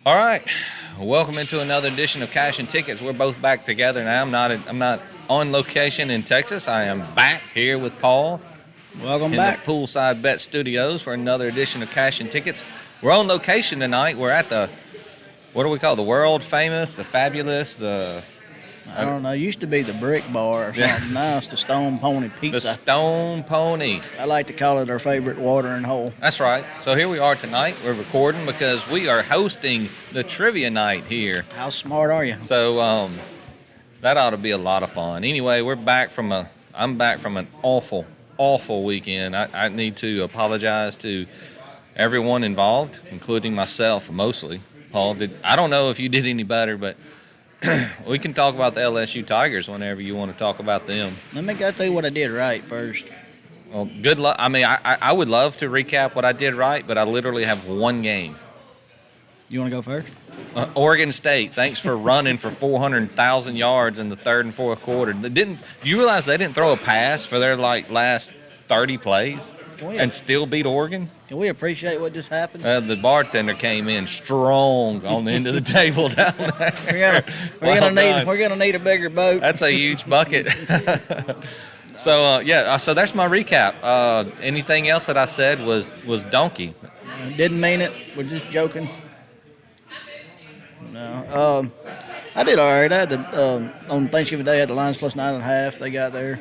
All right, welcome into another edition of Cash and Tickets. We're both back together now. I'm not on location in Texas. I am back here with Paul. Welcome in back. The Poolside Bet Studios for another edition of Cash and Tickets. We're on location tonight. We're at the, what do we call it? The world famous, the fabulous, I don't know. It used to be the Brick Bar or something. Yeah. Now it's the Stone Pony Pizza. The Stone Pony. I like to call it our favorite watering hole. That's right. So here we are tonight. We're recording because we are hosting the trivia night here. How smart are you? So that ought to be a lot of fun. Anyway, I'm back from an awful weekend. I need to apologize to everyone involved, including myself mostly. Paul, I don't know if you did any better, but we can talk about the LSU Tigers whenever you want to talk about them. Let me go through what I did right first. Well, good luck. I mean, I would love to recap what I did right, but I literally have one game. You want to go first? Oregon State, thanks for running for 400,000 yards in the third and fourth quarter. You realize they didn't throw a pass for their last 30 plays and still beat Oregon? Can we appreciate what just happened? The bartender came in strong on the end of the table down there. We're gonna need a bigger boat. That's a huge bucket. So that's my recap. Anything else that I said was donkey. Didn't mean it. We're just joking. No. I did all right. I had on Thanksgiving Day I had the Lions plus 9.5. They got there.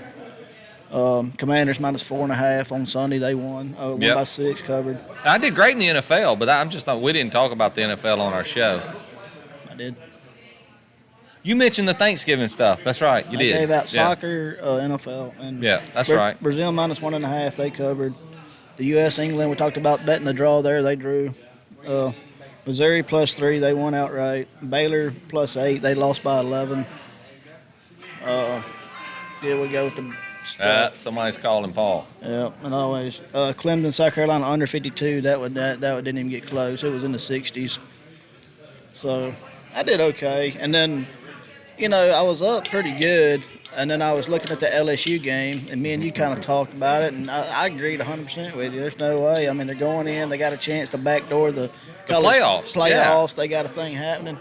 Commanders minus 4.5 on Sunday. They won. Won by 6, covered. I did great in the NFL, but we didn't talk about the NFL on our show. I did. You mentioned the Thanksgiving stuff. That's right. You did. I gave out soccer, NFL, and that's right. Brazil minus 1.5. They covered. The U.S. England. We talked about betting the draw there. They drew. Missouri plus 3. They won outright. Baylor plus 8. They lost by 11. Here we go with the. Somebody's calling Paul. Yeah, and always Clemson, South Carolina under 52. That didn't even get close. It was in the 60s. So I did okay, and then I was up pretty good, and then I was looking at the LSU game, and me and you kind of talked about it, and I agreed 100% with you. There's no way. I mean, they're going in. They got a chance to backdoor the playoffs. Yeah. They got a thing happening.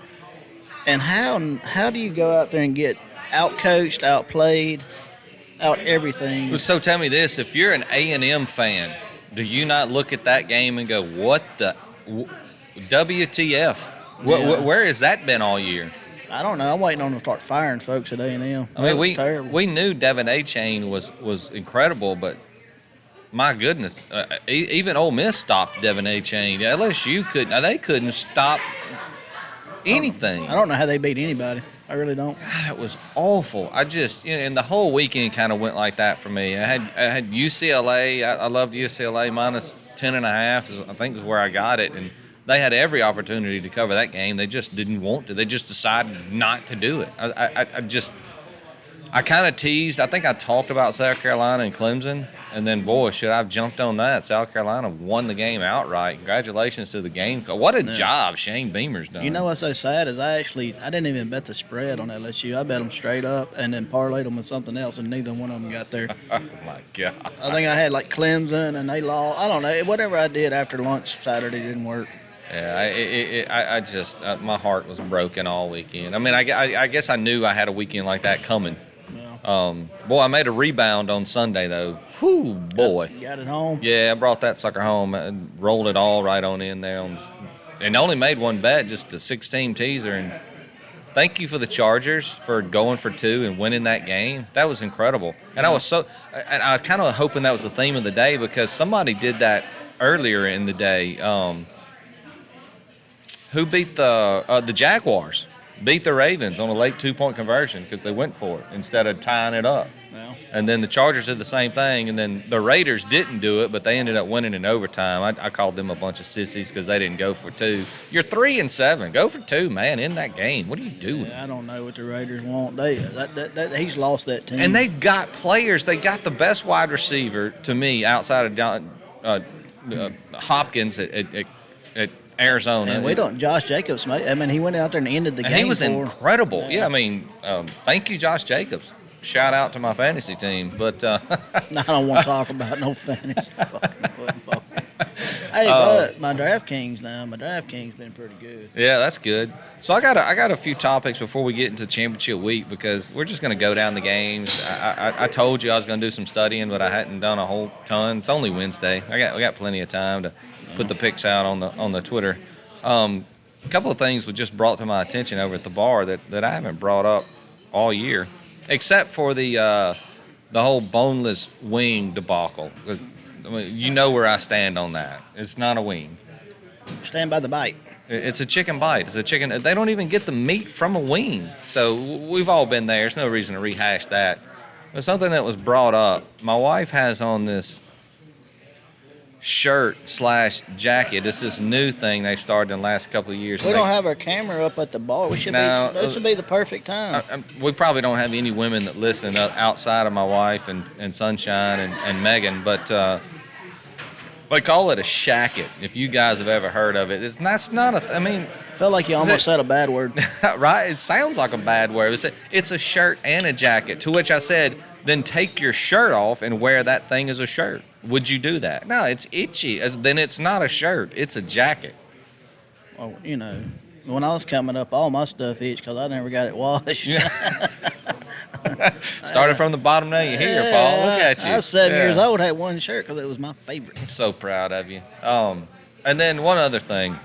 And how do you go out there and get out-coached, outplayed? Out everything. So tell me this: if you're an A&M fan, do you not look at that game and go, "What the WTF? Yeah. Where has that been all year?" I don't know. I'm waiting on them to start firing folks at A&M. I mean, we knew Devin Achane was incredible, but my goodness, even Ole Miss stopped Devin Achane. LSU couldn't stop anything. I don't know how they beat anybody. I really don't. God, it was awful. And the whole weekend kind of went like that for me. I had UCLA. I loved UCLA minus 10.5. I think is where I got it, and they had every opportunity to cover that game. They just didn't want to. They just decided not to do it. I kind of teased. I think I talked about South Carolina and Clemson, and then, boy, should I have jumped on that. South Carolina won the game outright. Congratulations to the game. What a job Shane Beamer's done. You know what's so sad is I didn't even bet the spread on LSU. I bet them straight up and then parlayed them with something else, and neither one of them got there. Oh, my God. I think I had like Clemson, and they lost. I don't know. Whatever I did after lunch Saturday didn't work. Yeah, my heart was broken all weekend. I mean, I guess I knew I had a weekend like that coming. Boy, I made a rebound on Sunday, though. Whew, boy. You got it home? Yeah, I brought that sucker home and rolled it all right on in there. And only made one bet, just the 6-team teaser. And thank you for the Chargers for going for 2 and winning that game. That was incredible. And I was kind of hoping that was the theme of the day because somebody did that earlier in the day. Who beat the Jaguars? Beat the Ravens on a late 2-point conversion because they went for it instead of tying it up. Yeah. And then the Chargers did the same thing, and then the Raiders didn't do it, but they ended up winning in overtime. I called them a bunch of sissies because they didn't go for 2. You're 3-7. Go for 2, man, in that game. What are you doing? Yeah, I don't know what the Raiders want. He's lost that team. And they've got players. They got the best wide receiver, to me, outside of Hopkins at Arizona. And we don't. Josh Jacobs, mate. I mean, he went out there and ended the And game. he was for incredible. Yeah, I mean, thank you, Josh Jacobs. Shout out to my fantasy team. But No, I don't want to talk about no fantasy fucking football. Hey, but my DraftKings been pretty good. yeah, that's good. So I got a few topics before we get into championship week because we're just going to go down the games. I told you I was going to do some studying, but I hadn't done a whole ton. It's only Wednesday. We got plenty of time to put the picks out on the Twitter. A couple of things were just brought to my attention over at the bar that I haven't brought up all year, except for the whole boneless wing debacle. I mean, you know where I stand on that. It's not a wing. Stand by the bite. It's a chicken bite. It's a chicken. They don't even get the meat from a wing. So we've all been there. There's no reason to rehash that. But something that was brought up. My wife has on this shirt/jacket. It's this new thing they started in the last couple of years. We don't have our camera up at the bar. We should No, be. This would be the perfect time. We probably don't have any women that listen outside of my wife and Sunshine and Megan, but they call it a shacket. If you guys have ever heard of it, that's not a. I mean, Felt like you almost said a bad word. right? It sounds like a bad word. It's a shirt and a jacket. To which I said, then take your shirt off and wear that thing as a shirt. Would you do that? No, it's itchy. Then it's not a shirt. It's a jacket. Well, you know, when I was coming up, all my stuff itched because I never got it washed. Started from the bottom, now you're here, Paul. Look at you. I was 7 years old, had one shirt because it was my favorite. I'm so proud of you. And then one other thing.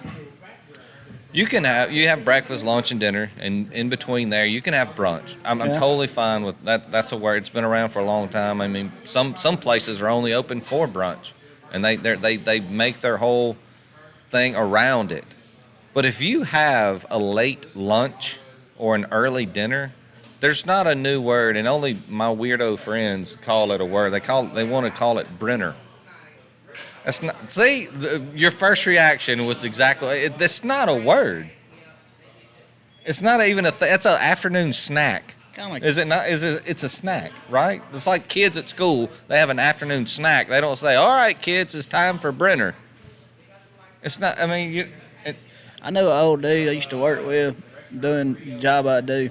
You have breakfast, lunch, and dinner, and in between there, you can have brunch. I'm totally fine with that. That's a word. It's been around for a long time. I mean, some places are only open for brunch, and they make their whole thing around it. But if you have a late lunch or an early dinner, there's not a new word, and only my weirdo friends call it a word. They want to call it Brenner. That's not. See, your first reaction was exactly. That's not a word. It's not even a. That's an afternoon snack. Kind of like. Is it not? It's a snack, right? It's like kids at school. They have an afternoon snack. They don't say, "All right, kids, it's time for Brenner." It's not. I mean, I know an old dude I used to work with, doing the job I do.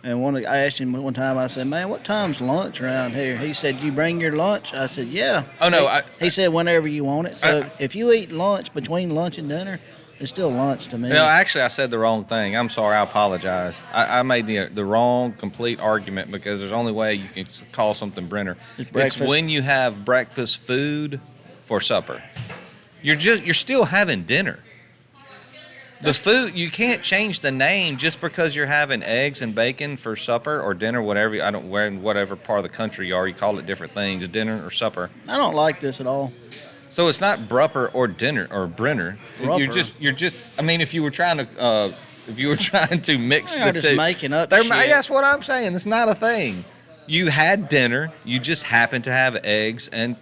And I asked him one time, I said, "Man, what time's lunch around here?" He said, "You bring your lunch?" I said, "Yeah." Oh, no. He said, "Whenever you want it." So if you eat lunch between lunch and dinner, it's still lunch to me. No, actually, I said the wrong thing. I'm sorry. I apologize. I made the wrong complete argument because there's only way you can call something Brenner. It's when you have breakfast food for supper. You're still having dinner. The food, you can't change the name just because you're having eggs and bacon for supper or dinner, whatever. I don't where in whatever part of the country you are, you call it different things, dinner or supper. I don't like this at all. So it's not brupper or dinner or Brenner. Brupper. You're just. I mean, if you were trying to mix the They're two, just making up shit. That's what I'm saying. It's not a thing. You had dinner. You just happened to have eggs and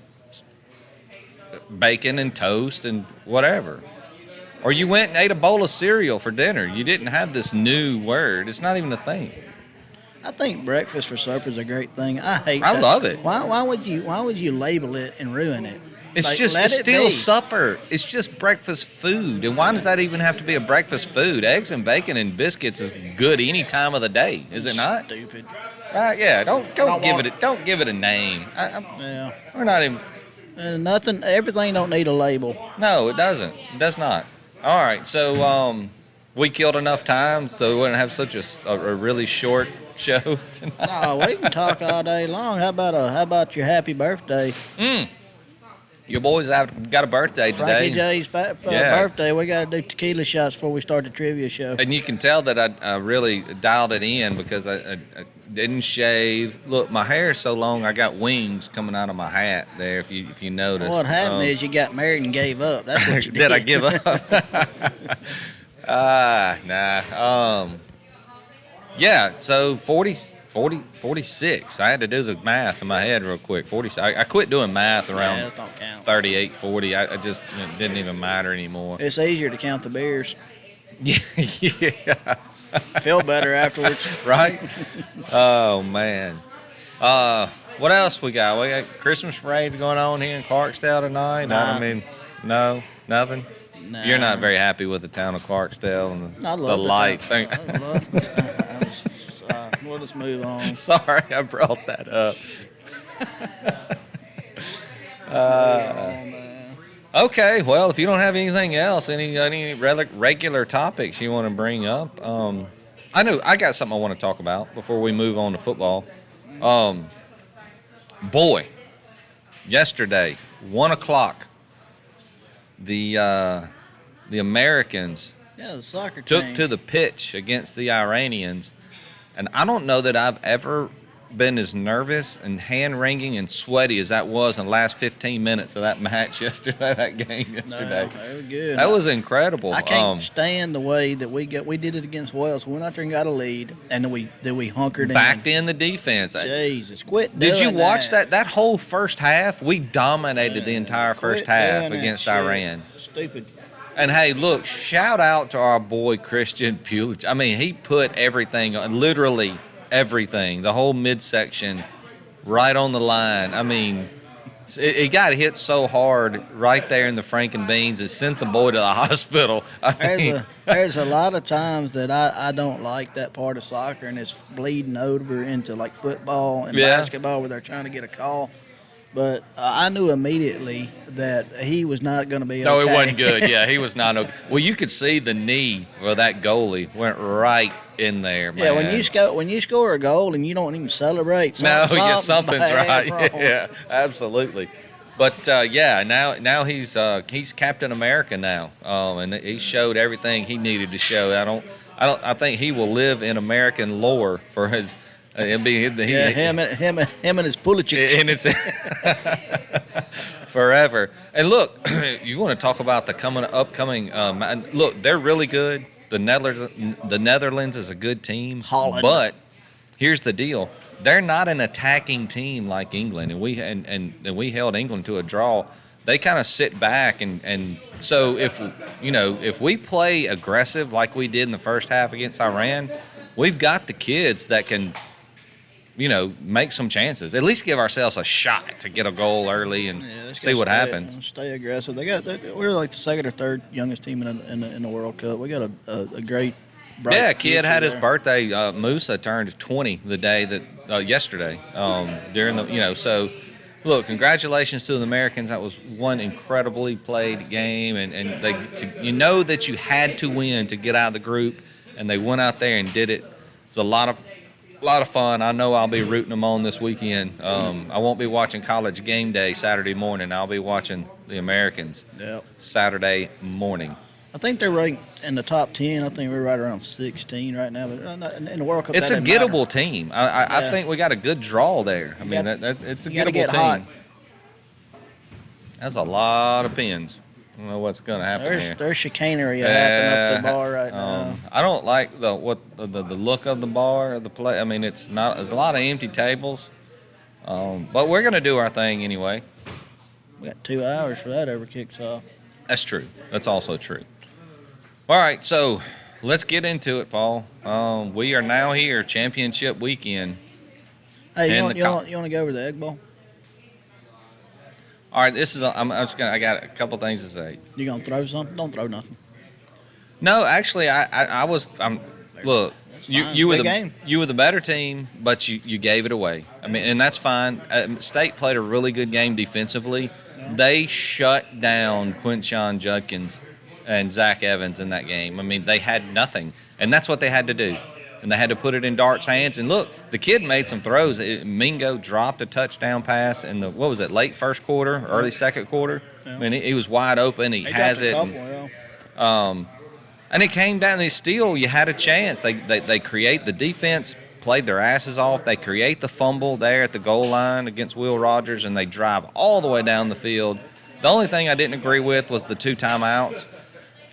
bacon and toast and whatever. Or you went and ate a bowl of cereal for dinner. You didn't have this new word. It's not even a thing. I think breakfast for supper is a great thing. I love it. Why would you label it and ruin it? It's still supper. It's just breakfast food. And why does that even have to be a breakfast food? Eggs and bacon and biscuits is good any time of the day, is it not? Stupid. Right? Yeah. Don't give it a name. Yeah. We're not even. Nothing. Everything don't need a label. No, it doesn't. It does not. All right, so we killed enough time so we wouldn't have such a really short show tonight. No, we can talk all day long. How about your happy birthday? Your boys have got a birthday today. Frankie J's birthday. We got to do tequila shots before we start the trivia show. And you can tell that I really dialed it in because I didn't shave. Look, my hair is so long, I got wings coming out of my hat there, if you notice. What happened is you got married and gave up. That's what you did. Did I give up? Nah. Yeah, so 46. I had to do the math in my head real quick. 40. I quit doing math around 38, 40. I just it didn't even matter anymore. It's easier to count the beers. Yeah. Feel better afterwards. Right? Oh, man. What else we got? We got Christmas parades going on here in Clarksdale tonight. Nah. I mean, No, nothing. Nah. You're not very happy with the town of Clarksdale and I the love the lights. town. I love the town. We'll just move on. Sorry, I brought that up. Move on, man. Okay, well, if you don't have anything else, any regular topics you want to bring up, I know I got something I want to talk about before we move on to football. Um, boy, yesterday, 1 o'clock, the Americans Yeah, the soccer took team. to the pitch against the Iranians, and I don't know that I've ever been as nervous and hand wringing and sweaty as that was in the last 15 minutes of that match yesterday, that game yesterday. No, they were good. That was incredible. I can't stand the way that we did it against Wales. We went out there and got a lead, and then we hunkered Backed in. in the defense. Jesus, quit Did you doing watch that whole first half? We dominated the entire first Quit half doing that against shit. Iran. Stupid. And hey, look, shout out to our boy Christian Pulich. I mean, he put everything on, literally everything, the whole midsection right on the line. I mean, it got hit so hard right there in the Franken beans. It sent the boy to the hospital. I mean, There's a lot of times that I don't like that part of soccer, and it's bleeding over into like football and Yeah. basketball where they're trying to get a call. But I knew immediately that he was not going to be no, okay. it wasn't good. Yeah, he was not okay. Well, you could see the knee of that goalie went right in there, man. Yeah, when you score a goal and you don't even celebrate, No, yeah, something's something's bad right. wrong. Yeah, absolutely. But yeah, now he's Captain America now, and he showed everything he needed to show. I think he will live in American lore for his. It'll be Yeah, him and his Pulisic. and it's forever. And look, you want to talk about the upcoming? Look, they're really good. The Netherlands is a good team. Holland. But here's the deal: they're not an attacking team like England, and we held England to a draw. They kind of sit back, and so if we play aggressive like we did in the first half against Iran, we've got the kids that can make some chances. At least give ourselves a shot to get a goal early and Yeah, see what happens. Stay aggressive. We're like the second or third youngest team in the World Cup. We got a great. Bright Yeah, a kid had his future birthday. Musa turned 20 the day that yesterday during the So, look, congratulations to the Americans. That was one incredibly played game, and that you had to win to get out of the group, and they went out there and did it. It's a lot of fun. I know I'll be rooting them on this weekend. I won't be watching College Game Day Saturday morning. I'll be watching the Americans Yep. Saturday morning. I think they're ranked in the top 10. I think we're right around 16 right now. But in the World Cup, It's a that doesn't gettable matter. team. I Yeah. think we got a good draw there. I mean, it's a You gotta gettable get team. hot. That's a lot of pins. I don't know what's going to happen here. There's chicanery happening up the bar right now. I don't like the look of the bar or the play. I mean, there's a lot of empty tables, but we're going to do our thing anyway. We got 2 hours for that ever kicks off. That's true. That's also true. All right, so let's get into it, Paul. We are now here, championship weekend. Hey, And you want to go over the Egg Bowl? All right, I got a couple things to say. You gonna throw something? Don't throw nothing. No, actually, look. That's You fine. you were Big the game. you were the better team, but you gave it away. I mean, and that's fine. State played a really good game defensively. Yeah. They shut down Quinshon Judkins and Zach Evans in that game. I mean, they had nothing, and that's what they had to do. And they had to put it in Dart's hands. And look, the kid made some throws. Mingo dropped a touchdown pass in the late first quarter, early second quarter. Yeah. I mean, he was wide open. He has dropped it. a couple, And, and it came down. You had a chance. They create the defense, played their asses off. They create the fumble there at the goal line against Will Rogers, and they drive all the way down the field. The only thing I didn't agree with was the 2 timeouts.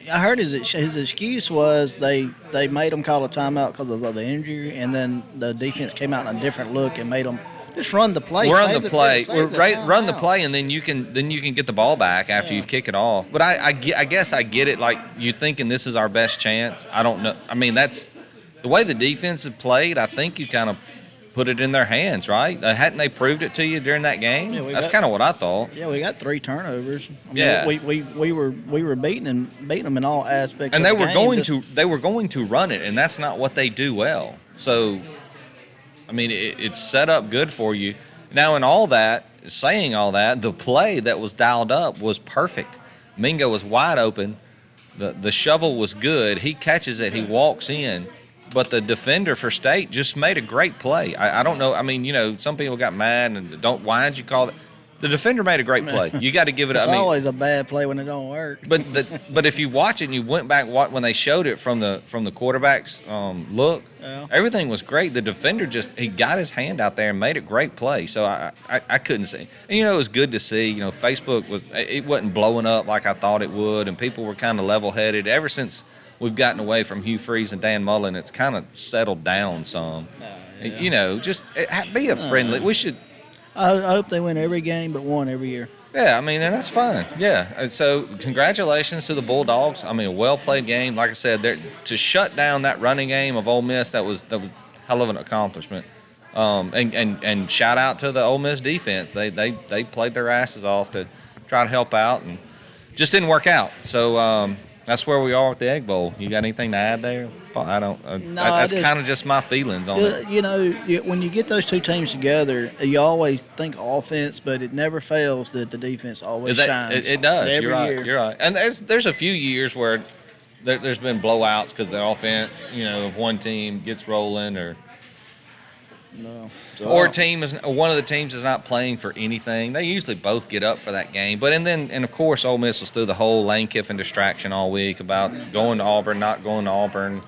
I heard his excuse was they made him call a timeout because of the injury, and then the defense came out in a different look and made them just run the play. Run the play, save the run the timeout. play, and then you can get the ball back after you kick it off. But I guess I get it. Like, you thinking this is our best chance. I don't know. I mean, that's the way the defense had played. I think you kind of put it in their hands, right? Hadn't they proved it to you during that game? Yeah, That's kind of what I thought. Yeah, we got 3 turnovers. I mean, Yeah. we were beating them in all aspects. And of they the were game. they were going to run it, and that's not what they do well. So, I mean, it's set up good for you. Now, in all that, saying all that, the play that was dialed up was perfect. Mingo was wide open. The shovel was good. He catches it. He walks in. But the defender for State just made a great play. I don't know. I mean, some people got mad and why'd you call it? The defender made a great play. You got to give it. It's always a bad play when it don't work. But if you watch it and you went back when they showed it from the quarterback's look, everything was great. The defender he got his hand out there and made a great play. So I couldn't see. And it was good to see. Facebook wasn't blowing up like I thought it would, and people were kind of level headed. Ever since we've gotten away from Hugh Freeze and Dan Mullen, it's kind of settled down some. Just be a friendly. We should. I hope they win every game but one every year. Yeah, I mean, and that's fine. Yeah. And so congratulations to the Bulldogs. I mean, a well-played game. Like I said, to shut down that running game of Ole Miss, that was hell of an accomplishment. And shout out to the Ole Miss defense. They played their asses off to try to help out, and just didn't work out. So that's where we are with the Egg Bowl. You got anything to add there? I don't. That's kind of just my feelings on it. When you get those two teams together, you always think offense, but it never fails that the defense always shines. It does. Every You're right. year. You're right. And there's a few years where there's been blowouts because the offense, if one team gets rolling or one of the teams is not playing for anything. They usually both get up for that game. But and of course, Ole Miss was through the whole Lane Kiffin distraction all week about going to Auburn, not going to Auburn.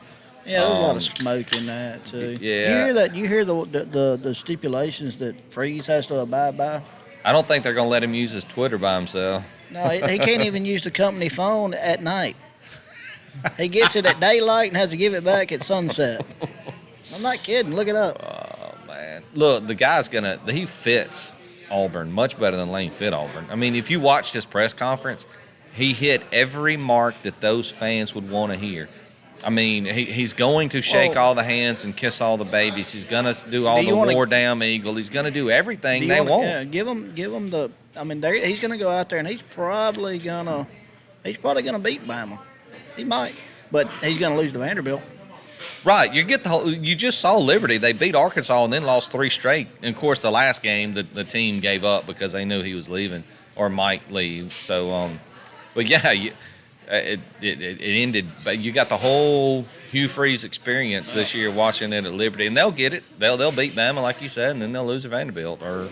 Yeah, there's a lot of smoke in that too. Yeah, you hear the stipulations that Freeze has to abide by. I don't think they're going to let him use his Twitter by himself. No, he can't even use the company phone at night. He gets it at daylight and has to give it back at sunset. I'm not kidding. Look it up. Oh man, look, the guy's he fits Auburn much better than Lane fit Auburn. I mean, if you watched his press conference, he hit every mark that those fans would want to hear. I mean, he's going to shake all the hands and kiss all the babies. He's going to do all the war damn eagle. He's going to do everything they want. Yeah, give him the. I mean, he's going to go out there and he's probably gonna beat Bama. He might, but he's going to lose to Vanderbilt. Right. You just saw Liberty. They beat Arkansas and then lost 3 straight. And of course, the last game the team gave up because they knew he was leaving or might leave. So, but yeah. It ended, but you got the whole Hugh Freeze experience this year watching it at Liberty, and they'll get it. They'll beat Bama like you said, and then they'll lose to Vanderbilt or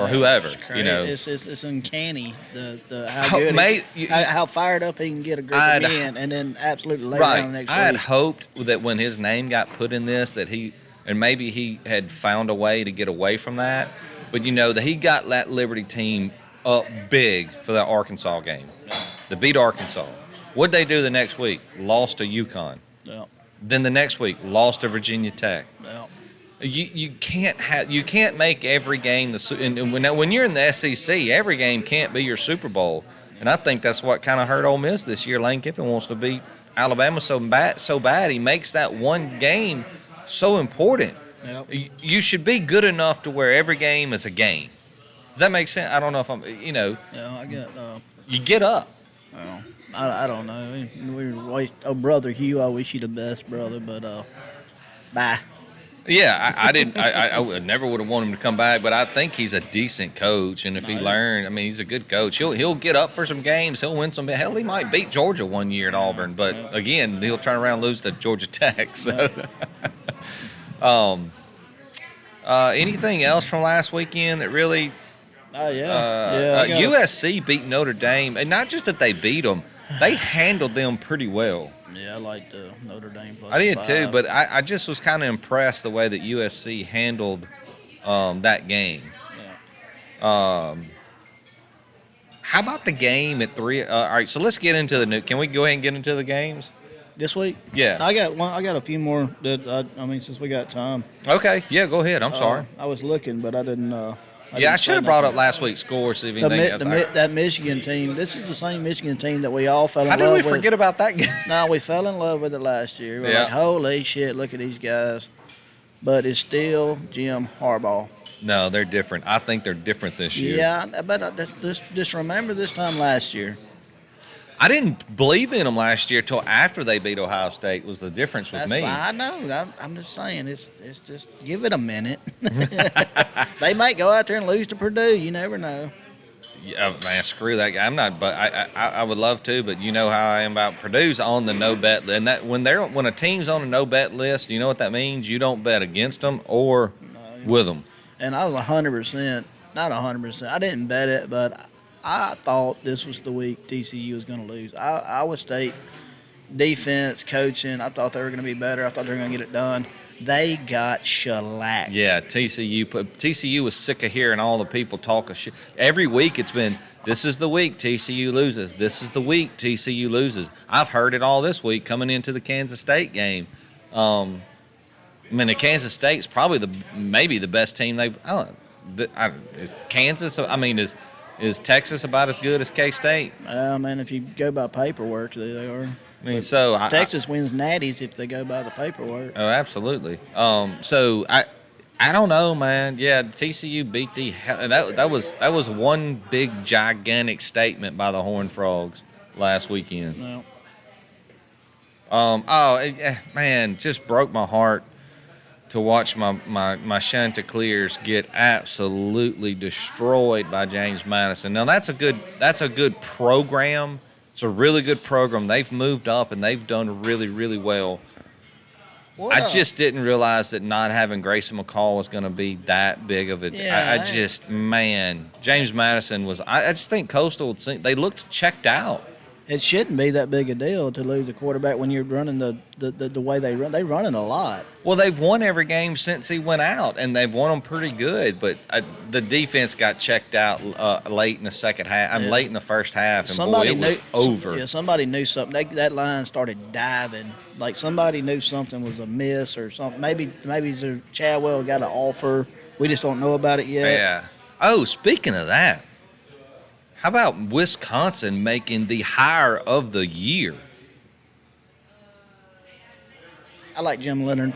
whoever. It's uncanny how fired up he can get a group of men, and then absolutely lay down the next week. I had hoped that when his name got put in this, that maybe he had found a way to get away from that, but that he got that Liberty team up big for that Arkansas game. They beat Arkansas. What'd they do the next week? Lost to UConn. Yeah. Then the next week, lost to Virginia Tech. Yeah. You can't make every game and when you're in the SEC, every game can't be your Super Bowl. And I think that's what kind of hurt Ole Miss this year. Lane Kiffin wants to beat Alabama so bad he makes that one game so important. Yep. You should be good enough to where every game is a game. Does that make sense? I don't know if I'm. Yeah, I get. You get up. Well, I don't know. Brother Hugh, I wish you the best, brother, but bye. Yeah, I didn't. I never would have wanted him to come back, but I think he's a decent coach, and if he learned, I mean, he's a good coach. He'll get up for some games. He'll win some. Hell, he might beat Georgia one year at Auburn, but again, he'll turn around and lose to Georgia Tech. So, anything else from last weekend that really? USC beat Notre Dame, and not just that they beat them, they handled them pretty well. Yeah, I liked Notre Dame. I did too, but I just was kind of impressed the way that USC handled that game. Yeah. How about the game at 3? All right, so let's get into Can we go ahead and get into the games this week? Yeah, I got a few more that since we got time. Okay, yeah, go ahead. I'm sorry. I was looking, but I didn't. I should have brought up last week's score. See if anything. That Michigan team. This is the same Michigan team that we all fell in love with. How did we forget about that game? No, we fell in love with it last year. We're like, holy shit! Look at these guys. but it's still Jim Harbaugh. No, they're different. I think they're different this year. Yeah, but just remember this time last year. I didn't believe in them last year till after they beat Ohio State was the difference with That's me. fine. I know. I'm just saying. It's just give it a minute. They might go out there and lose to Purdue. You never know. Yeah, man, screw that guy. I'm not, but I would love to, but you know how I am about Purdue's on the no bet, and that when a team's on a no bet list, you know what that means? You don't bet against them or with them. And I was 100%, not 100%. I didn't bet it, but I thought this was the week TCU was going to lose. Iowa State defense, coaching, I thought they were going to be better. I thought they were going to get it done. They got shellacked. Yeah, TCU was sick of hearing all the people talk of shit. Every week it's been, this is the week TCU loses. This is the week TCU loses. I've heard it all this week coming into the Kansas State game. I mean, the Kansas State's probably maybe the best team they've. Is Kansas? I mean, is Texas about as good as K-State? Man, if you go by paperwork, they are. I mean, so Texas wins natties if they go by the paperwork. Oh, absolutely. So I don't know, man. Yeah, TCU beat the hell. That was one big gigantic statement by the Horned Frogs last weekend. No. Man, just broke my heart to watch my Chanticleers get absolutely destroyed by James Madison. Now that's a good program. It's a really good program. They've moved up and they've done really, really well. I just didn't realize that not having Grayson McCall was going to be that big of a. Yeah, James Madison was. I just think Coastal. They looked checked out. It shouldn't be that big a deal to lose a quarterback when you're running the way they run. They run it a lot. Well, they've won every game since he went out, and they've won them pretty good. But the defense got checked out late in the second half. Late in the first half, and it was over. Yeah, somebody knew something. That line started diving. Like somebody knew something was amiss or something. Maybe Chadwell got an offer. We just don't know about it yet. Yeah. Oh, speaking of that. How about Wisconsin making the hire of the year? I like Jim Leonard.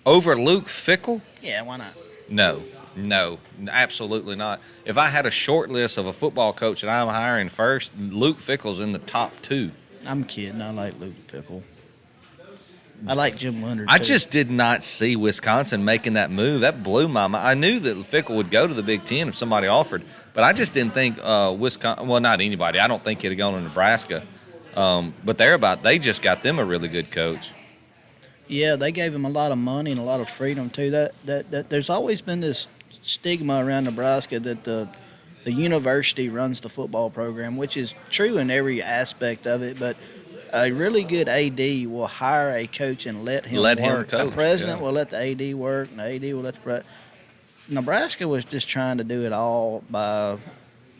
Over Luke Fickell? Yeah, why not? No, absolutely not. If I had a short list of a football coach that I'm hiring first, Luke Fickell's in the top 2. I'm kidding. I like Luke Fickell. I like Jim Leonard, I too. just did not see Wisconsin making that move. That blew my mind. I knew that Fickell would go to the Big Ten if somebody offered, but I just didn't think Wisconsin – well, not anybody. I don't think he'd have gone to Nebraska. But they just got them a really good coach. Yeah, they gave him a lot of money and a lot of freedom, too. That there's always been this stigma around Nebraska that the university runs the football program, which is true in every aspect of it, but – a really good AD will hire a coach and let him work. Coach, the president will let the AD work, and the AD will let the president. Nebraska was just trying to do it all by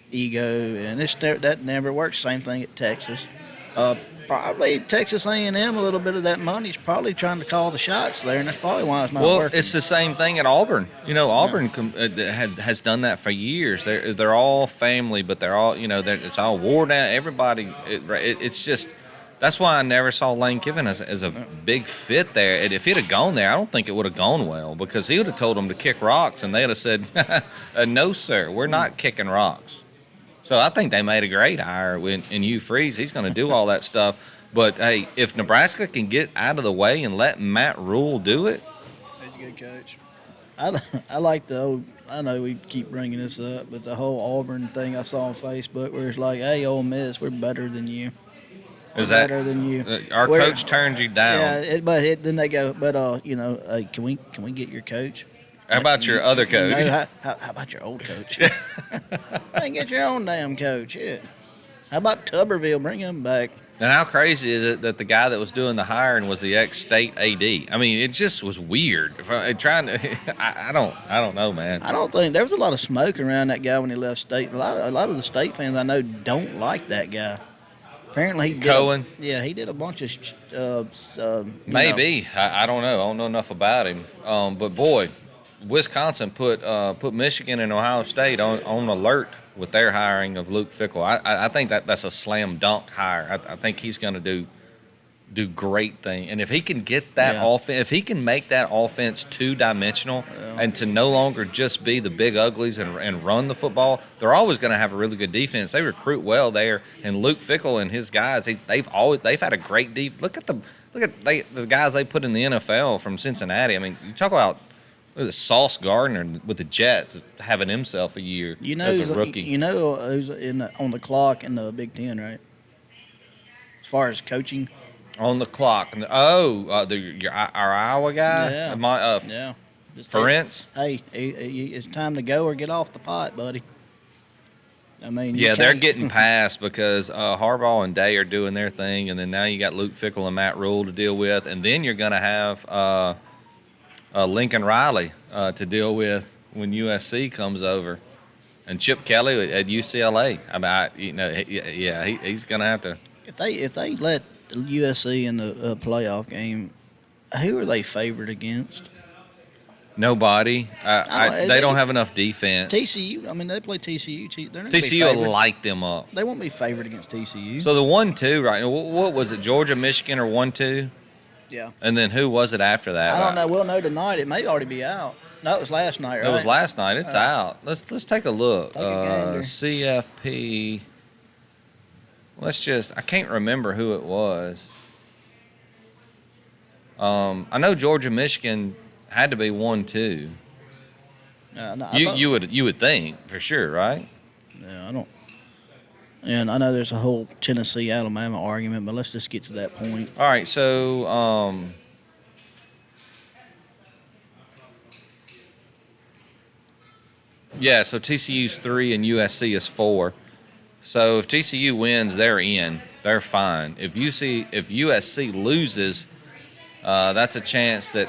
ego, and that never works. Same thing at Texas. Probably Texas A&M, a little bit of that money is probably trying to call the shots there, and that's probably why it's not working. Well, it's the same thing at Auburn. You know, Auburn has done that for years. They're all family, but they're all, it's all wore down. Everybody, it's just. That's why I never saw Lane Kiffin as a big fit there. And if he'd have gone there, I don't think it would have gone well because he would have told them to kick rocks, and they'd have said, no, sir, we're not kicking rocks. So I think they made a great hire in Hugh Freeze. He's going to do all that stuff. But, hey, if Nebraska can get out of the way and let Matt Rule do it. He's a good coach. I like the old – I know we keep bringing this up, but the whole Auburn thing I saw on Facebook where it's like, hey, Ole Miss, we're better than you. Is that better than you? Our coach turned you down. Yeah, then they go, but can we get your coach? How about your other coach? No, how about your old coach? Hey, get your own damn coach. Yeah. How about Tuberville? Bring him back. And how crazy is it that the guy that was doing the hiring was the ex-state AD? I mean, it just was weird. I don't know, man. I don't think there was a lot of smoke around that guy when he left state. A lot of the state fans I know don't like that guy. Apparently, Cohen. He did a bunch of. Maybe I don't know. I don't know enough about him. But boy, Wisconsin put Michigan and Ohio State on alert with their hiring of Luke Fickell. I think that's a slam dunk hire. I think he's going to do do great things. And if he can get that Yeah. offense, if he can make that offense two-dimensional and to no longer just be the big uglies and run the football, they're always going to have a really good defense. They recruit well there, and Luke Fickell and his guys, they've had a great defense. Look at the guys they put in the NFL from Cincinnati. I mean, you talk about Sauce Gardner with the Jets having himself a year as a rookie. You know who's on the clock in the Big Ten, right? As far as coaching. On the clock. Our Iowa guy? Yeah. Yeah. Ferentz? Hey, it's time to go or get off the pot, buddy. I mean, Yeah, they're getting past because Harbaugh and Day are doing their thing, and then now you got Luke Fickell and Matt Rule to deal with, and then you're going to have Lincoln Riley to deal with when USC comes over, and Chip Kelly at UCLA. I mean, he's going to have to. If they let USC in the playoff game, who are they favored against? Nobody. They don't have enough defense. TCU. I mean, they play TCU. They're not TCU will light them up. They won't be favored against TCU. So the 1-2 right now, what was it? Georgia, Michigan, or 1-2? Yeah. And then who was it after that? I don't know. We'll know tonight. It may already be out. No, it was last night, right? It was last night. It's out. Let's take a look. Take a gander. CFP. I can't remember who it was. I know Georgia, Michigan had to be 1-2. No, you would think for sure, right? Yeah, I don't. And I know there's a whole Tennessee Alabama argument, but let's just get to that point. All right, so so TCU's 3 and USC is 4. So if TCU wins, they're in. They're fine. If USC loses, that's a chance that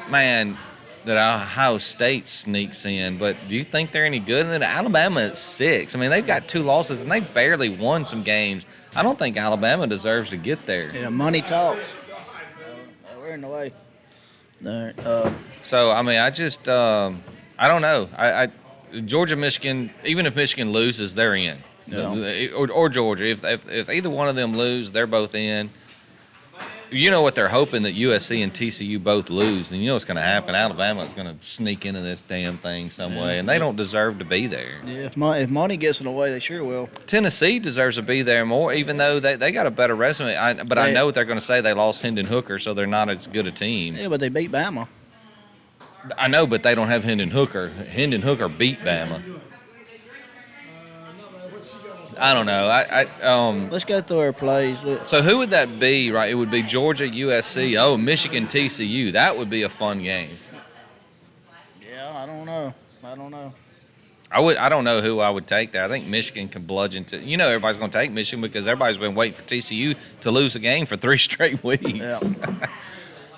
Ohio State sneaks in. But do you think they're any good? And then Alabama at 6. I mean, they've got 2 losses, and they've barely won some games. I don't think Alabama deserves to get there. Yeah, money talks. We're in the way. So, I mean, I don't know. Georgia, Michigan, even if Michigan loses, they're in. Yeah. Or Georgia. If either one of them lose, they're both in. You know what they're hoping, that USC and TCU both lose, and you know what's going to happen. Alabama's going to sneak into this damn thing some way, and they don't deserve to be there. Yeah, if money gets in the way, they sure will. Tennessee deserves to be there more, even though they got a better resume. I know what they're going to say. They lost Hendon Hooker, so they're not as good a team. Yeah, but they beat Bama. I know, but they don't have Hendon Hooker. Hendon Hooker beat Bama. I don't know. Let's go through our plays. Look. So who would that be, right? It would be Georgia, USC. Oh, Michigan, TCU. That would be a fun game. Yeah, I don't know. I don't know who I would take there. I think Michigan can bludgeon to. You know, everybody's going to take Michigan because everybody's been waiting for TCU to lose a game for 3 straight weeks. Yeah.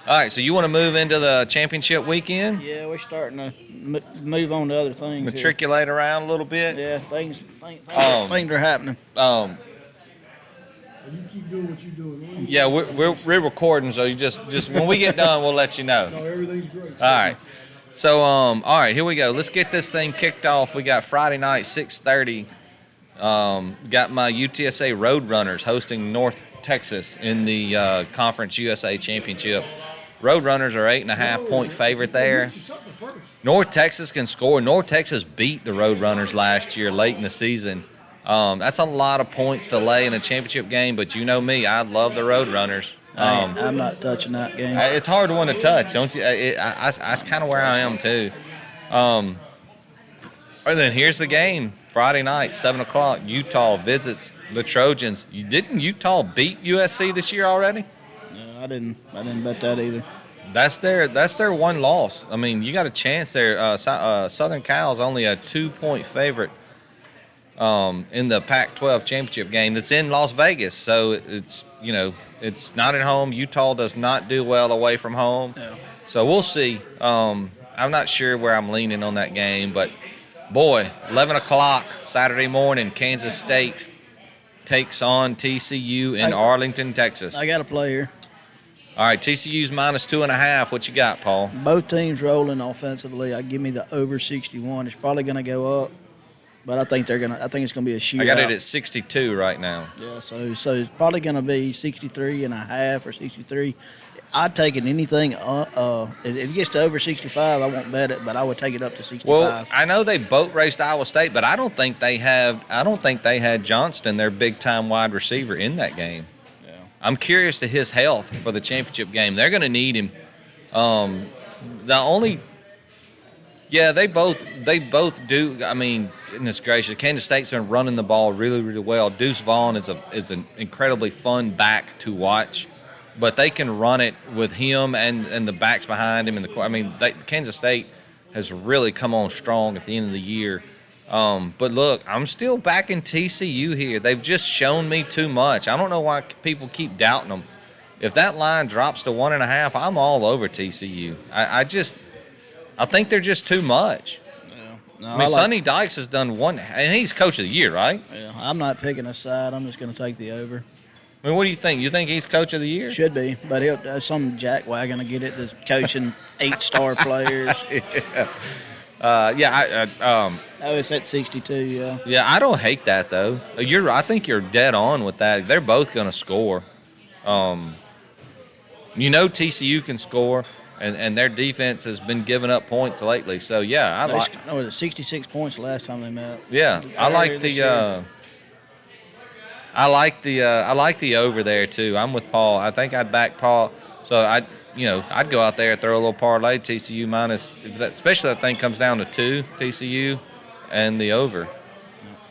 All right, so you want to move into the championship weekend? Yeah, we're starting to move on to other things. Matriculate around a little bit? Yeah, things are happening. You keep doing what you're doing. Yeah, we're recording, so you just when we get done, we'll let you know. No, everything's great. All right. So, all right, here we go. Let's get this thing kicked off. We got Friday night, 6:30. Got my UTSA Roadrunners hosting North Texas in the Conference USA Championship. Roadrunners are 8.5-point favorite there. North Texas can score. North Texas beat the Roadrunners last year late in the season. That's a lot of points to lay in a championship game, but you know me, I love the Roadrunners. I'm not touching that game. It's hard to want to touch, don't you? That's kind of where I am too. And then here's the game. Friday night, 7 o'clock, Utah visits the Trojans. Didn't Utah beat USC this year already? No, I didn't bet that either. That's their one loss. I mean, you got a chance there. Southern Cal's only a 2-point favorite in the Pac-12 championship game that's in Las Vegas. So it's not at home. Utah does not do well away from home. No. So we'll see. I'm not sure where I'm leaning on that game, but boy, 11 o'clock Saturday morning, Kansas State takes on TCU in Arlington, Texas. I got a play here. All right, TCU's -2.5. What you got, Paul? Both teams rolling offensively. Give me the over 61. It's probably going to go up. but I think it's gonna be a shootout. I got it at 62 right now. Yeah, so it's probably gonna be 63.5 or 63. I'd take it anything. If it gets to over 65, I won't bet it, but I would take it up to 65. Well, I know they boat raced Iowa State, but I don't think they had Johnston, their big time wide receiver, in that game. Yeah. I'm curious to his health for the championship game. They're going to need him. They both do. I mean, goodness gracious, Kansas State's been running the ball really, really well. Deuce Vaughn is an incredibly fun back to watch, but they can run it with him and the backs behind him. Kansas State has really come on strong at the end of the year. But look, I'm still backing TCU here. They've just shown me too much. I don't know why people keep doubting them. If that line drops to 1.5, I'm all over TCU. I think they're just too much. Yeah. No, Sonny Dykes has done one, and he's coach of the year, right? Yeah, I'm not picking a side. I'm just going to take the over. I mean, what do you think? You think he's coach of the year? Should be, but some jackwagon to get it. That's coaching 8-star players. It's at 62. Yeah. Yeah, I don't hate that though. I think you're dead on with that. They're both going to score. TCU can score, and their defense has been giving up points lately. So yeah, was it 66 points the last time they met? Yeah, I like the over there too. I'm with Paul. I think I'd back Paul. So I'd go out there and throw a little parlay TCU minus, especially if that thing comes down to 2 TCU and the over.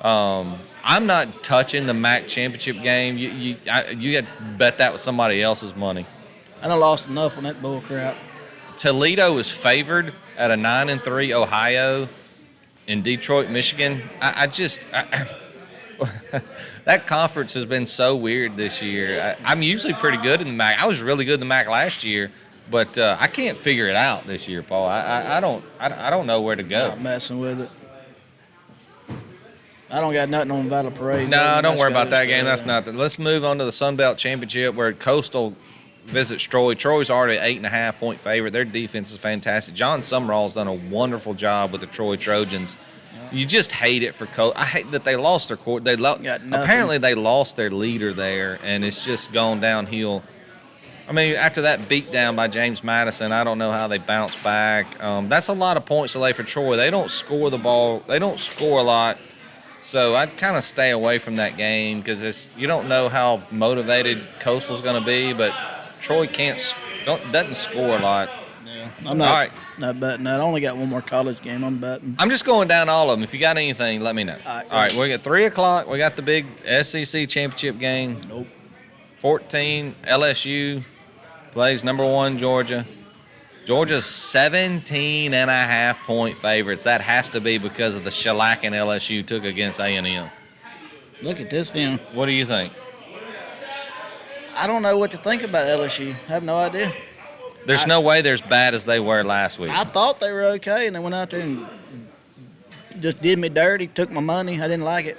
I'm not touching the MAC championship game. You had to bet that with somebody else's money. I done lost enough on that bull crap. Toledo is favored at a 9-3 Ohio in Detroit, Michigan. That conference has been so weird this year. I'm usually pretty good in the MAC. I was really good in the MAC last year, but I can't figure it out this year, Paul. I don't know where to go. Not messing with it. I don't got nothing on Battle Parade. No, don't worry about that game. That's nothing. Let's move on to the Sun Belt Championship where Coastal visits Troy. Troy's already 8.5-point favorite. Their defense is fantastic. John Summerall's done a wonderful job with the Troy Trojans. You just hate it for Coastal. I hate that they lost their court. Apparently they lost their leader there, and it's just gone downhill. I mean, after that beatdown by James Madison, I don't know how they bounce back. That's a lot of points to lay for Troy. They don't score the ball. They don't score a lot. So I'd kind of stay away from that game because you don't know how motivated Coastal's going to be, but Troy doesn't score a lot. Yeah, I'm not betting that. I only got one more college game I'm betting. I'm just going down all of them. If you got anything, let me know. All right, we got 3 o'clock. We got the big SEC championship game. Nope. 14, LSU plays number 1 Georgia. Georgia's 17.5-point favorites. That has to be because of the shellacking LSU took against A&M. Look at this. What do you think? I don't know what to think about LSU. I have no idea. There's no way they're as bad as they were last week. I thought they were okay, and they went out there and just did me dirty, took my money. I didn't like it.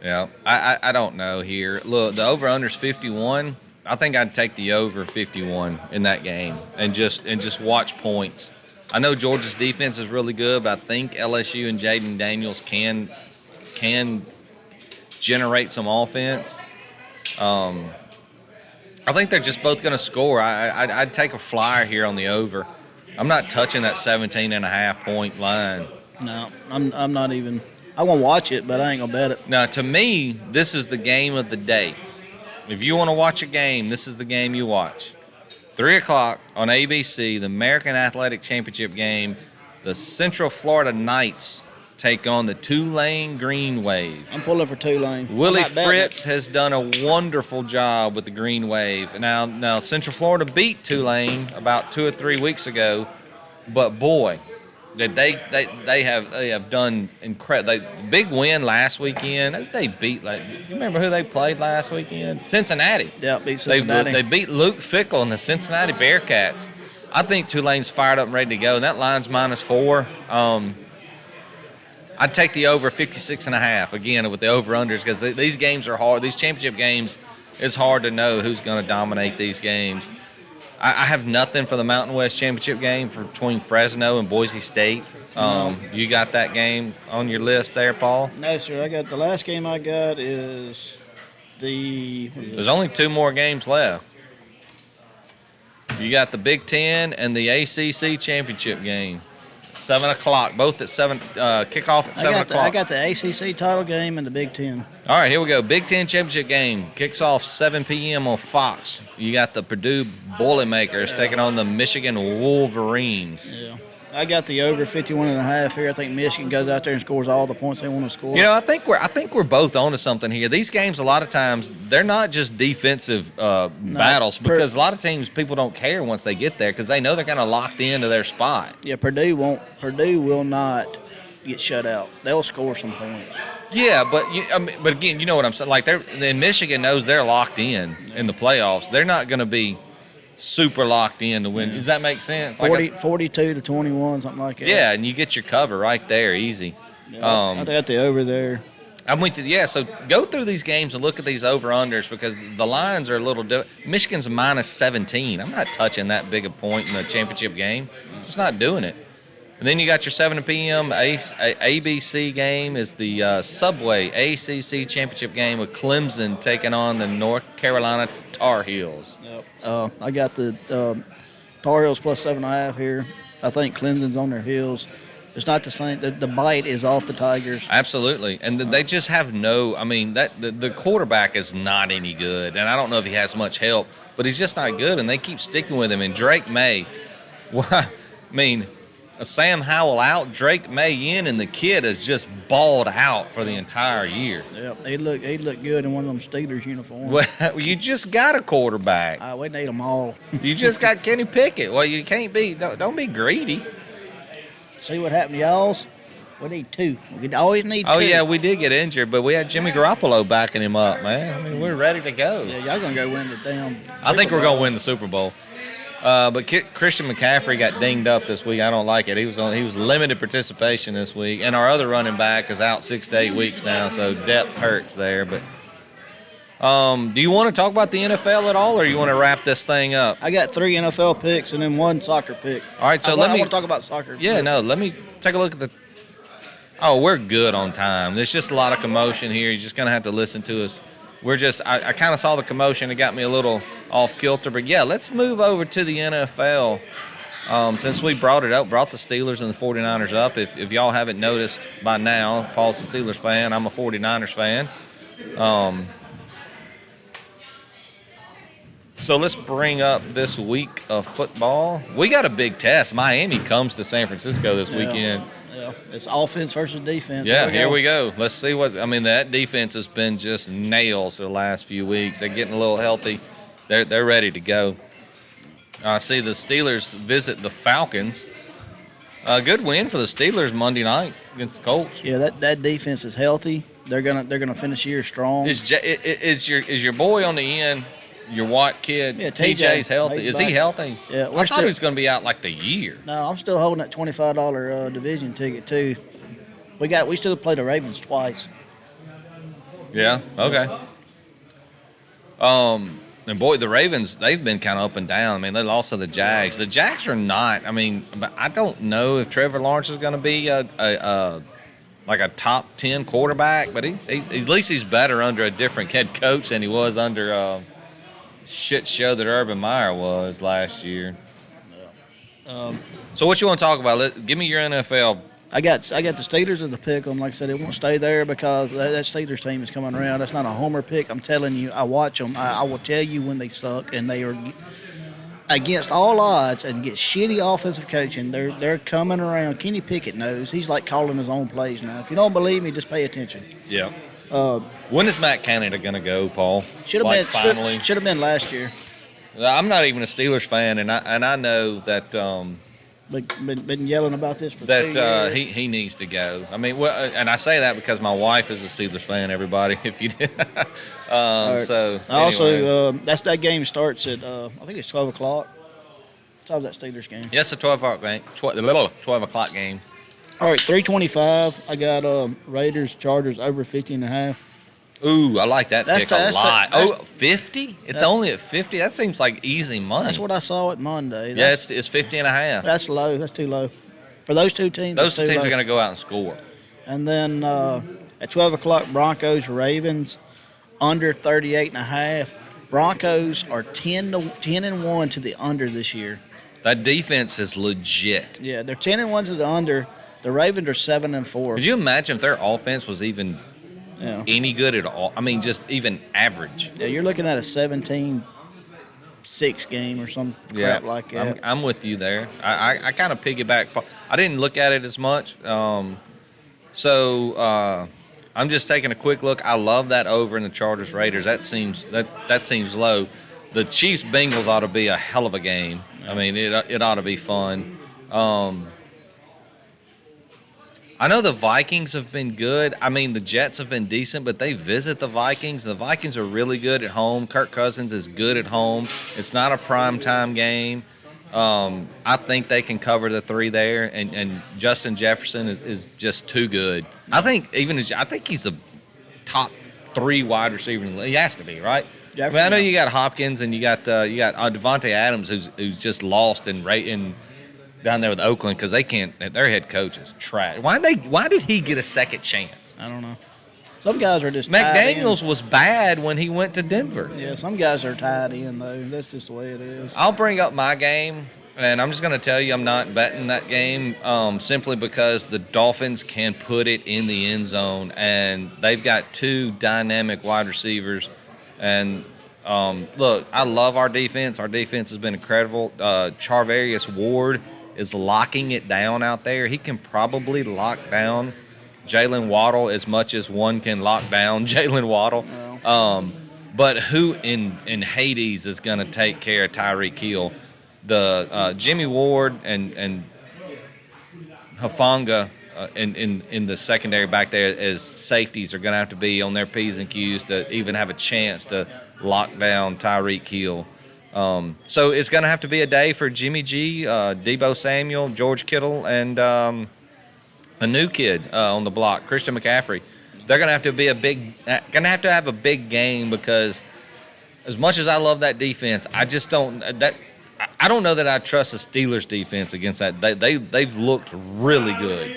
Yeah, I don't know here. Look, the over-under's 51. I think I'd take the over 51 in that game and just watch points. I know Georgia's defense is really good, but I think LSU and Jaden Daniels can generate some offense. I think they're just both going to score. I'd take a flyer here on the over. I'm not touching that 17.5-point line. No, I'm not even. I won't watch it, but I ain't going to bet it. Now, to me, this is the game of the day. If you want to watch a game, this is the game you watch. 3 o'clock on ABC, the American Athletic Championship game. The Central Florida Knights take on the Tulane Green Wave. I'm pulling for Tulane. Willie Fritz has done a wonderful job with the Green Wave. Now Central Florida beat Tulane about 2 or 3 weeks ago, but boy, they have done incredible. The big win last weekend. They beat. You remember who they played last weekend? Cincinnati. Yeah, beat Cincinnati. They beat Luke Fickell and the Cincinnati Bearcats. I think Tulane's fired up and ready to go. And that line's -4. I'd take the over 56.5 again with the over-unders because these games are hard. These championship games, it's hard to know who's going to dominate these games. I have nothing for the Mountain West Championship game between Fresno and Boise State. You got that game on your list there, Paul? No, sir. I got the last game I got is There's only 2 more games left. You got the Big Ten and the ACC championship game. 7 o'clock, both at 7, kickoff at 7 o'clock. I got the ACC title game and the Big Ten. All right, here we go. Big Ten championship game kicks off 7 p.m. on Fox. You got the Purdue Boilermakers taking on the Michigan Wolverines. Yeah. I got the over 51.5 here. I think Michigan goes out there and scores all the points they want to score. You know, I think we're both onto something here. These games, a lot of times, they're not just defensive battles because a lot of teams, people don't care once they get there because they know they're kind of locked into their spot. Yeah, Purdue will not get shut out. They'll score some points. Yeah, but but again, you know what I'm saying. Like Michigan knows they're locked in the playoffs. They're not going to be super locked in to win. Does that make sense? 42 to 21, something like that. Yeah, and you get your cover right there, easy. Yeah, I got the over there. I'm with you. Yeah, so go through these games and look at these over-unders because the lines are a little different. Michigan's -17. I'm not touching that big a point in the championship game. Just not doing it. And then you got your 7 p.m. ABC game is the Subway ACC championship game with Clemson taking on the North Carolina Tar Heels. Yep. I got the Tar Heels plus 7.5 here. I think Clemson's on their heels. It's not the same. The bite is off the Tigers. Absolutely, and they just have no. I mean, the quarterback is not any good, and I don't know if he has much help, but he's just not good, and they keep sticking with him. And Drake May, I mean, Sam Howell out, Drake May in, and the kid is just balled out for the entire year. Yep, he looked good in one of them Steelers uniforms. Well, you just got a quarterback. We need them all. You just got Kenny Pickett. Well, you can't be. Don't be greedy. See what happened to y'all's? We need 2. We always need 2. Oh, yeah, we did get injured, but we had Jimmy Garoppolo backing him up, man. I mean, we're ready to go. Yeah, y'all going to go win the damn I think we're going to win the Super Bowl. But Christian McCaffrey got dinged up this week. I don't like it. He was limited participation this week, and our other running back is out 6 to 8 weeks now, so depth hurts there. But do you want to talk about the NFL at all, or you want to wrap this thing up? I got 3 NFL picks and then 1 soccer pick. All right, so I want to talk about soccer. Yeah, no, let me take a look at the. Oh, we're good on time. There's just a lot of commotion here. You're just gonna have to listen to us. I kind of saw the commotion. It got me a little off kilter. But, yeah, let's move over to the NFL. Since we brought the Steelers and the 49ers up. If y'all haven't noticed by now, Paul's a Steelers fan. I'm a 49ers fan. So let's bring up this week of football. We got a big test. Miami comes to San Francisco this weekend. Yeah, it's offense versus defense. Yeah, here we go. Let's see that defense has been just nails for the last few weeks. They're getting a little healthy. They're ready to go. I see the Steelers visit the Falcons. A good win for the Steelers Monday night against the Colts. Yeah, that defense is healthy. They're gonna finish the year strong. Is your boy on the end? Your Watt kid, yeah, TJ's healthy. Is he healthy? Yeah, I thought he was going to be out like the year. No, I'm still holding that $25 division ticket too. We still play the Ravens twice. Yeah. Okay. And boy, the Ravens, they've been kind of up and down. I mean, they lost to the Jags. The Jags are not. I mean, I don't know if Trevor Lawrence is going to be like a top 10 quarterback, but at least he's better under a different head coach than he was under. Shit show that Urban Meyer was last year. So what you want to talk about? Give me your NFL. I got the Steelers at the pick 'em. Like I said, it won't stay there because that Steelers team is coming around. That's not a homer pick. I'm telling you, I watch them. I will tell you when they suck, and they are against all odds and get shitty offensive coaching. They're coming around. Kenny Pickett knows. He's like calling his own plays now. If you don't believe me, just pay attention. Yeah. When is Matt Canada going to go, Paul? Should have been last year. I'm not even a Steelers fan, and I know that been yelling about this for 3 years. He needs to go. I mean, and I say that because my wife is a Steelers fan. Everybody, if you did. So anyway. Also, that game starts at I think it's 12 o'clock. What time's that Steelers game? Yes, a 12 o'clock game. 12 o'clock game. All right, 325. I got Raiders, Chargers over 50.5. Ooh, I like that That's pick t- a that's t- lot. that's- 50? It's that's- only at 50? That seems like easy money. That's what I saw at Monday. Yeah, it's 50 and a half. That's low. That's too low. For those two teams, Those that's too teams low. are going to go out and score. And then at 12 o'clock, Broncos, Ravens, under 38.5. Broncos are 10-1 to the under this year. That defense is legit. Yeah, they're 10-1 to the under. The Ravens are 7-4. Could you imagine if their offense was even any good at all? I mean, just even average. Yeah, you're looking at a 17-6 game or some crap like that. I'm with you there. I kind of piggyback. I didn't look at it as much. So I'm just taking a quick look. I love that over in the Chargers Raiders. That seems low. The Chiefs Bengals ought to be a hell of a game. I mean, it ought to be fun. I know the Vikings have been good. I mean, the Jets have been decent, but they visit the Vikings. The Vikings are really good at home. Kirk Cousins is good at home. It's not a primetime game. I think they can cover the 3 there, and Justin Jefferson is just too good. I think he's the top 3 wide receiver in the league. He has to be, right? I mean, I know you got Hopkins and you got Devontae Adams, who's just lost in down there with Oakland because they can't. Their head coach is trash. Why did he get a second chance? I don't know. Some guys are just tied McDaniels was bad when he went to Denver. Yeah, some guys are tied in though. That's just the way it is. I'll bring up my game, and I'm just going to tell you I'm not betting that game simply because the Dolphins can put it in the end zone, and they've got 2 dynamic wide receivers. And look, I love our defense. Our defense has been incredible. Charvarius Ward is locking it down out there. He can probably lock down Jalen Waddle as much as one can lock down Jalen Waddle. But who in Hades is going to take care of Tyreek Hill? The Jimmy Ward and Hufanga in the secondary back there as safeties are going to have to be on their P's and Q's to even have a chance to lock down Tyreek Hill. So it's going to have to be a day for Jimmy G, Deebo Samuel, George Kittle, and a new kid on the block, Christian McCaffrey. They're going to have to have a big game because as much as I love that defense, I just don't I don't know that I trust the Steelers defense against that. They've looked really good.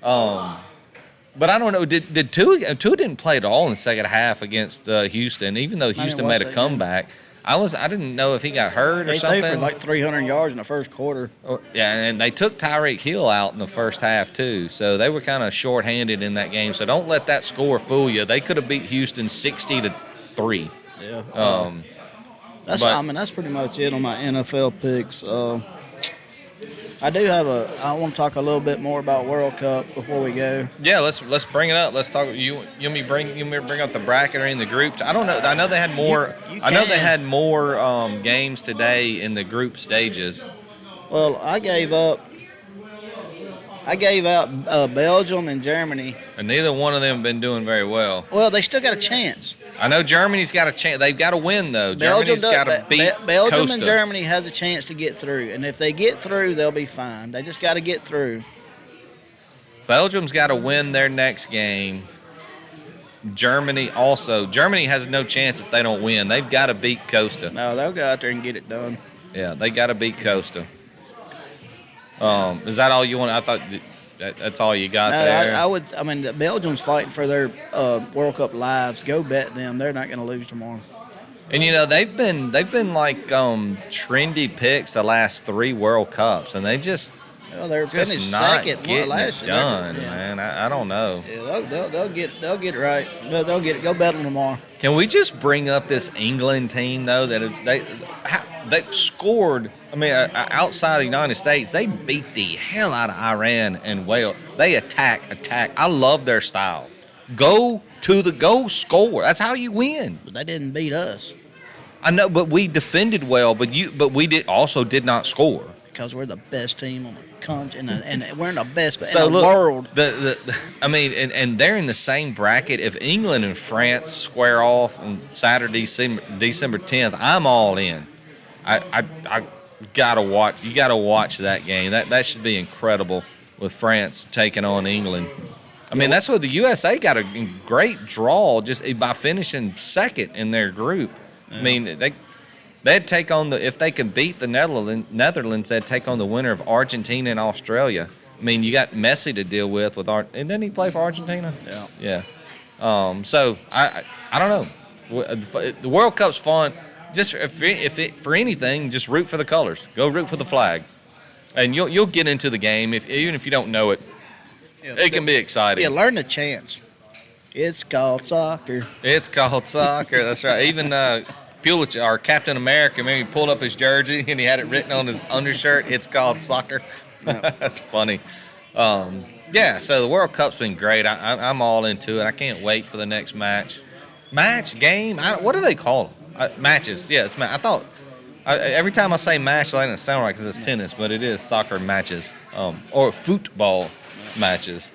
But I don't know. Did Tua didn't play at all in the second half against Houston, even though Houston made a comeback. I didn't know if he got hurt or something. They threw for like 300 yards in the first quarter. Yeah, and they took Tyreek Hill out in the first half too, so they were kind of shorthanded in that game. So don't let that score fool you. They could have beat Houston 60-3. Yeah. That's pretty much it on my NFL picks. I want to talk a little bit more about World Cup before we go. Yeah, let's bring it up. Let's talk. You want me to bring up the bracket or in the groups? I don't know. I know they had more. I know they had more games today in the group stages. Well, I gave out Belgium and Germany. And neither one of them have been doing very well. Well, they still got a chance. I know Germany's got a chance. They've got to win, though. Germany's got to beat Belgium Costa. and Germany has a chance to get through. And if they get through, they'll be fine. They just got to get through. Belgium's got to win their next game. Germany has no chance if they don't win. They've got to beat Costa. No, they'll go out there and get it done. Yeah, they got to beat Costa. Is that all you want? I thought that's all you got there. Belgium's fighting for their World Cup lives. Go bet them. They're not going to lose tomorrow. And they've been like trendy picks the last 3 World Cups, and they're finished second getting it done, man. I don't know. Yeah, they'll get it right. They'll get it. Go bet them tomorrow. Can we just bring up this England team though that they scored? I mean, outside the United States, they beat the hell out of Iran and Wales. They attack. I love their style. Go score. That's how you win. But they didn't beat us. I know, but we defended well. But we did not score because we're the best team on the country, and we're in the best in the world. And they're in the same bracket. If England and France square off on Saturday, December 10th, I'm all in. I gotta watch. You gotta watch that game. That should be incredible with France taking on England. I mean, that's what the USA got a great draw just by finishing second in their group. Yeah. I mean, they'd take on if they could beat the Netherlands, they'd take on the winner of Argentina and Australia. I mean, you got Messi to deal with and didn't he play for Argentina? Yeah. Yeah. So I don't know. The World Cup's fun. Just for anything, just root for the colors. Go root for the flag, and you'll get into the game even if you don't know it. Yeah, it can be exciting. Yeah, learn the chants. It's called soccer. It's called soccer. That's right. Even Pulitzer, our Captain America, maybe he pulled up his jersey and he had it written on his undershirt. It's called soccer. Yeah. That's funny. Yeah. So the World Cup's been great. I'm all into it. I can't wait for the next match. Game. What do they call them? Matches. Yeah, it's I thought every time I say match, I don't sound right because it's tennis, but it is soccer matches or football matches.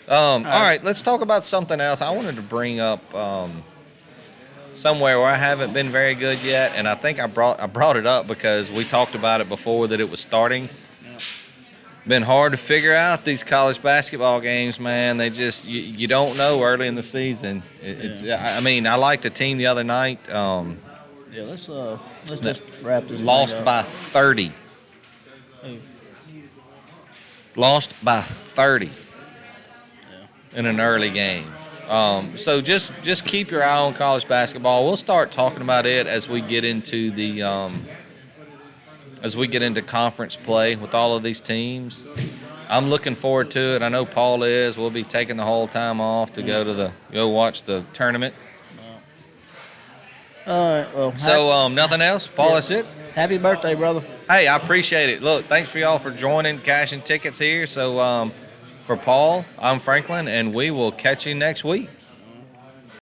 All right, let's talk about something else. I wanted to bring up somewhere where I haven't been very good yet, and I think I brought it up because we talked about it before that it was starting. Been hard to figure out these college basketball games, man. They just you don't know early in the season. I mean, I liked a team the other night. Yeah, let's just wrap this. Lost by 30. Lost by 30 in an early game. So just keep your eye on college basketball. We'll start talking about it as we get into conference play with all of these teams. I'm looking forward to it. I know Paul is. We'll be taking the whole time off to go watch the tournament. All right. Well, so nothing else, Paul. That's it. Happy birthday, brother. Hey, I appreciate it. Look, thanks for y'all for joining, cashing tickets here. So for Paul, I'm Franklin, and we will catch you next week.